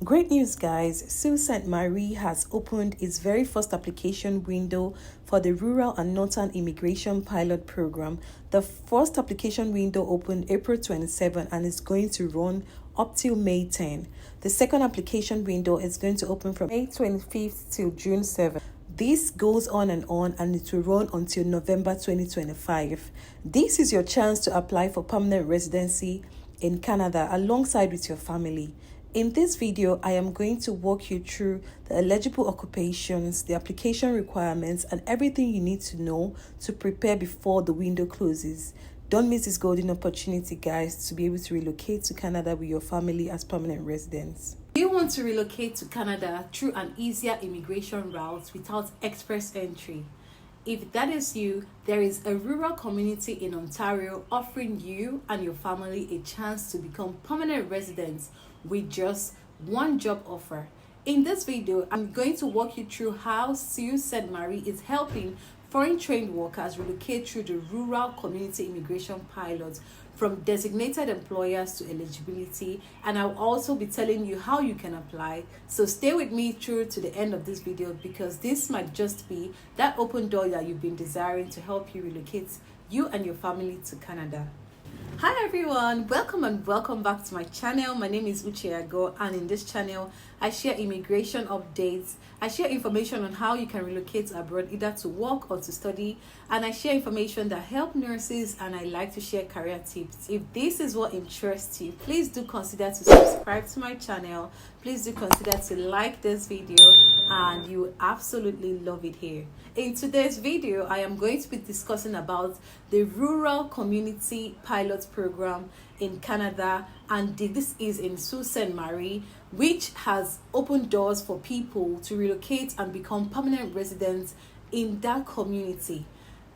Great news, guys. Sault Ste. Marie has opened its very first application window for the Rural and Northern Immigration Pilot Program. The first application window opened April 27 and is going to run up till May 10. The second application window is going to open from May 25th till June 7th. This goes on and it will run until November 2025. This is your chance to apply for permanent residency in Canada alongside with your family. In this video, I am going to walk you through the eligible occupations, the application requirements, and everything you need to know to prepare before the window closes. Don't miss this golden opportunity, guys, to be able to relocate to Canada with your family as permanent residents. Do you want to relocate to Canada through an easier immigration route without express entry? If that is you, there is a rural community in Ontario offering you and your family a chance to become permanent residents with just one job offer. In this video, I'm going to walk you through how Sault Ste. Marie is helping foreign trained workers relocate through the rural community immigration pilot from designated employers to eligibility, and I'll also be telling you how you can apply. So stay with me through to the end of this video, because this might just be that open door that you've been desiring to help you relocate you and your family to Canada. Hi everyone, welcome back to my channel. My name is Uche Ago, and in this channel I share immigration updates. I share information on how you can relocate abroad either to work or to study, and I share information that help nurses, and I like to share career tips. If this is what interests you, please do consider to subscribe to my channel. Please do consider to like this video, and you will absolutely love it here. In today's video, I am going to be discussing about the Rural Community Pilot Program in Canada, and this is in Sault Ste. Marie, which has opened doors for people to relocate and become permanent residents in that community.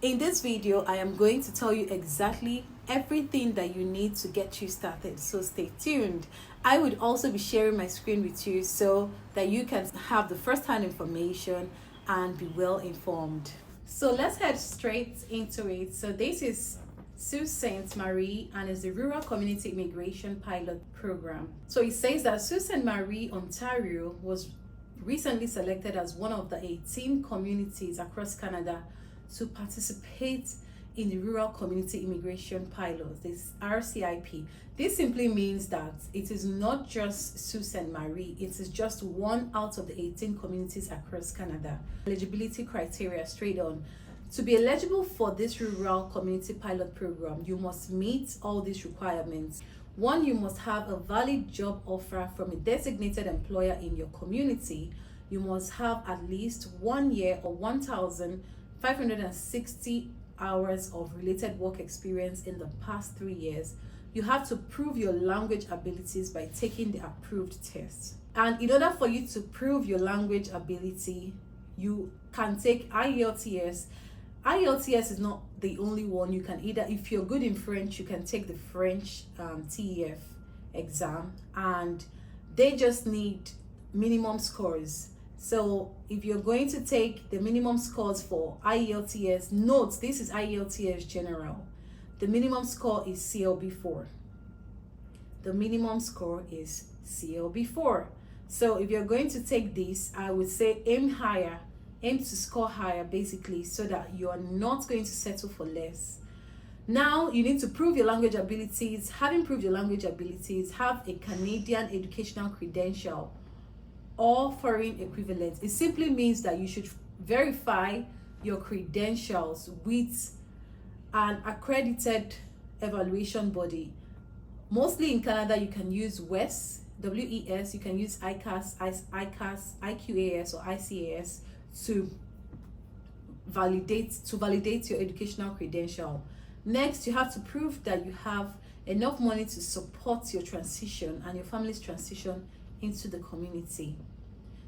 In this video, I am going to tell you exactly everything that you need to get you started, so stay tuned. I would also be sharing my screen with you so that you can have the first-hand information and be well informed. So let's head straight into it. So this is Sault Ste. Marie, and is the Rural Community Immigration Pilot Program. So it says that Sault Ste. Marie, Ontario was recently selected as one of the 18 communities across Canada to participate in the Rural Community Immigration Pilot, this RCIP. This simply means that it is not just Sault Ste. Marie, it is just one out of the 18 communities across Canada. Eligibility criteria straight on. To be eligible for this Rural Community Pilot Program, you must meet all these requirements. One, you must have a valid job offer from a designated employer in your community. You must have at least 1 year or 1,560 hours of related work experience in the past 3 years. You have to prove your language abilities by taking the approved test. And in order for you to prove your language ability, you can take IELTS. IELTS is not the only one. You can either, if you're good in French, you can take the French TEF exam, and they just need minimum scores. So if you're going to take the minimum scores for IELTS, note this is IELTS General. The minimum score is CLB4. The minimum score is CLB4. So if you're going to take this, I would say aim higher. Aim to score higher, basically, so that you are not going to settle for less. Now, you need to prove your language abilities. Having proved your language abilities, have a Canadian educational credential or foreign equivalent. It simply means that you should verify your credentials with an accredited evaluation body. Mostly in Canada, you can use WES, WES, you can use ICAS, IQAS, or ICAS to validate your educational credential. Next, you have to prove that you have enough money to support your transition and your family's transition into the community.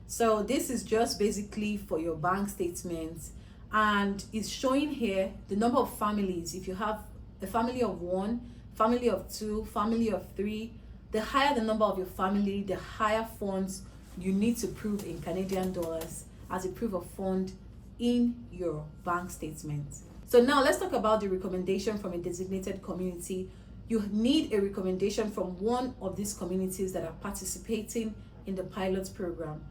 So this is just basically for your bank statements, and it's showing here the number of families. If you have a family of 1, family of 2, family of 3, the higher the number of your family, the higher funds you need to prove in Canadian dollars as a proof of fund in your bank statement. So now let's talk about the recommendation from a designated community. You need a recommendation from one of these communities that are participating in the pilot program.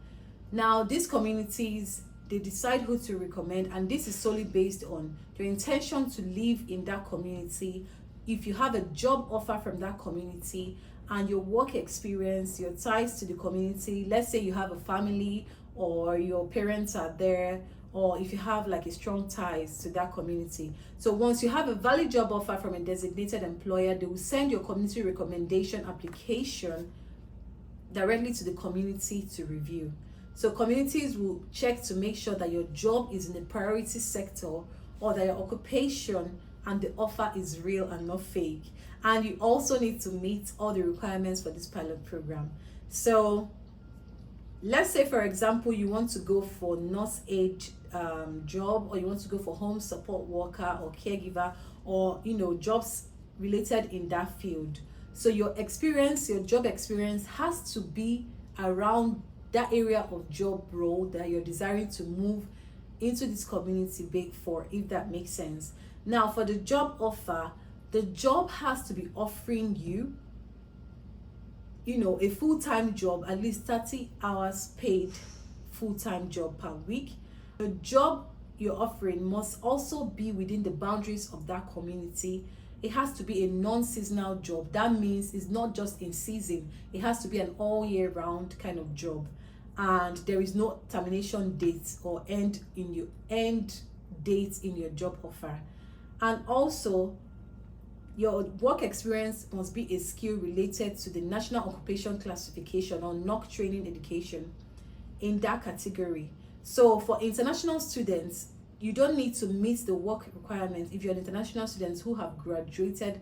Now, these communities, they decide who to recommend, and this is solely based on your intention to live in that community. If you have a job offer from that community, and your work experience, your ties to the community, let's say you have a family or your parents are there, or if you have like a strong ties to that community. So once you have a valid job offer from a designated employer, they will send your community recommendation application directly to the community to review. So communities will check to make sure that your job is in the priority sector, or that your occupation and the offer is real and not fake. And you also need to meet all the requirements for this pilot program. So let's say, for example, you want to go for nurse aid job, or you want to go for home support worker or caregiver, or jobs related in that field. So your experience, your job experience has to be around that area of job role that you're desiring to move into this community for, if that makes sense. Now, for the job offer, the job has to be offering you, a full-time job, at least 30 hours paid full-time job per week. The job you're offering must also be within the boundaries of that community. It has to be a non-seasonal job. That means it's not just in season. It has to be an all year round kind of job. And there is no termination date or end date in your job offer. And also, your work experience must be a skill related to the National Occupation Classification or NOC training education in that category. So for international students, you don't need to meet the work requirements if you're an international student who have graduated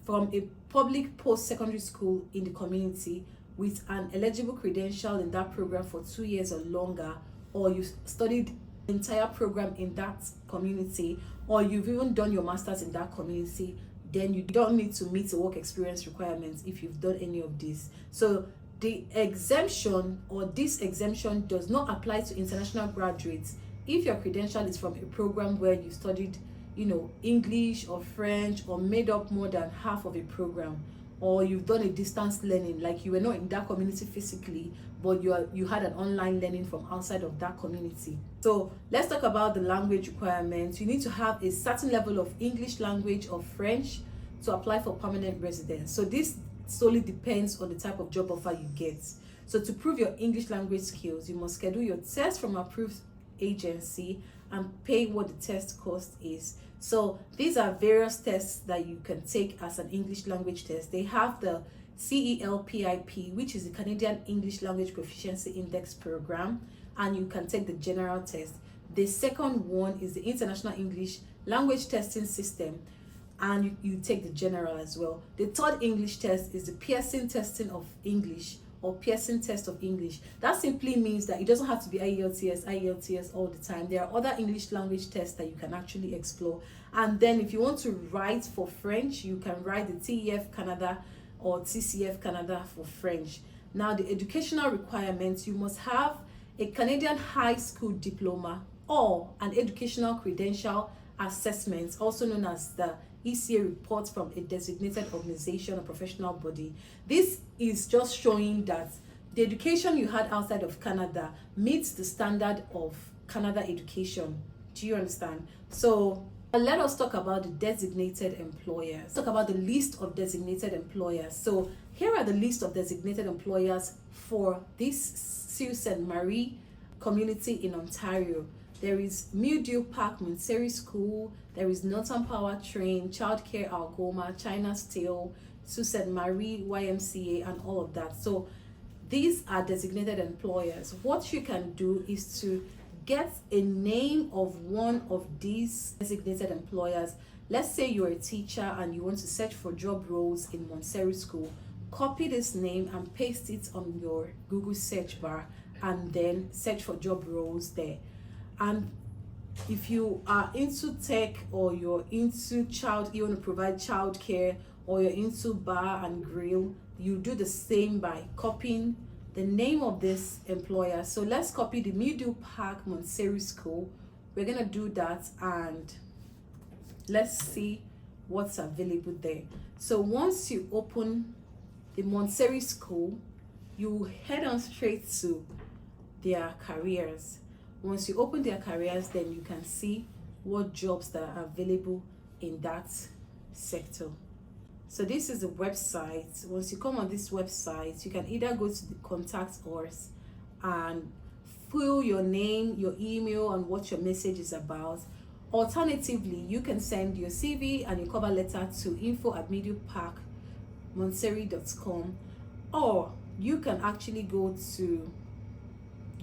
from a public post-secondary school in the community with an eligible credential in that program for 2 years or longer, or you studied the entire program in that community, or you've even done your master's in that community. Then you don't need to meet the work experience requirements if you've done any of this. So the exemption, or this exemption, does not apply to international graduates if your credential is from a program where you studied English or French, or made up more than half of a program, or you've done a distance learning, like you were not in that community physically, but you had an online learning from outside of that community. So let's talk about the language requirements. You need to have a certain level of English language or French to apply for permanent residence. So this solely depends on the type of job offer you get. So to prove your English language skills, you must schedule your test from an approved agency and pay what the test cost is. So these are various tests that you can take as an English language test. They have the CELPIP, which is the Canadian English Language Proficiency Index program, and you can take the general test. The second one is the International English Language Testing System, and you take the general as well. The third English test is the Pearson Testing of English, or Pearson Test of English. That simply means that it doesn't have to be IELTS all the time. There are other English language tests that you can actually explore. And then if you want to write for French, you can write the TEF Canada or TCF Canada for French. Now, the educational requirements, you must have a Canadian high school diploma or an educational credential assessment, also known as the ECA report from a designated organization or professional body. This is just showing that the education you had outside of Canada meets the standard of Canada education. Do you understand? So let us talk about the designated employers. Let's talk about the list of designated employers. So here are the list of designated employers for this Sault Ste. Marie community in Ontario. There is Meadow Park Montessori School, there is Northern Power Train, Childcare Algoma, China Steel, Sault Ste. Marie YMCA, and all of that. So these are designated employers. What you can do is to get a name of one of these designated employers. Let's say you're a teacher and you want to search for job roles in Montessori School. Copy this name and paste it on your Google search bar, and then search for job roles there. And if you are into tech, or you're into you want to provide childcare, or you're into bar and grill, you do the same by copying the name of this employer. So let's copy the Meadow Park Montessori School. We're gonna do that, and let's see what's available there. So once you open the Montessori School, you head on straight to their careers. Once you open their careers, then you can see what jobs that are available in that sector. So this is the website. Once you come on this website, you can either go to the contact us and fill your name, your email, and what your message is about. Alternatively, you can send your CV and your cover letter to info@medioparkmontessori.com, or you can actually go to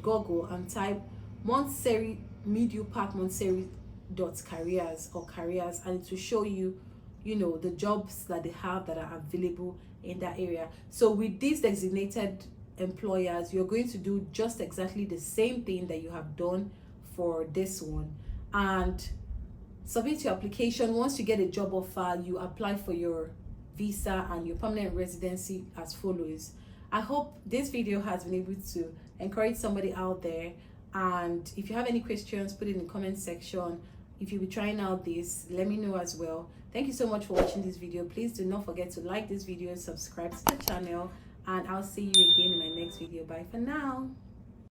Google and type Montessori Medio Park Montessori careers or careers, and it will show you the jobs that they have that are available in that area. So with these designated employers, you're going to do just exactly the same thing that you have done for this one, and submit your application. Once you get a job offer, you apply for your visa and your permanent residency as follows. I hope this video has been able to encourage somebody out there, and if you have any questions, put it in the comment section. If you'll be trying out this, let me know as well. Thank you so much for watching this video. Please do not forget to like this video, subscribe to the channel, and I'll see you again in my next video. Bye for now.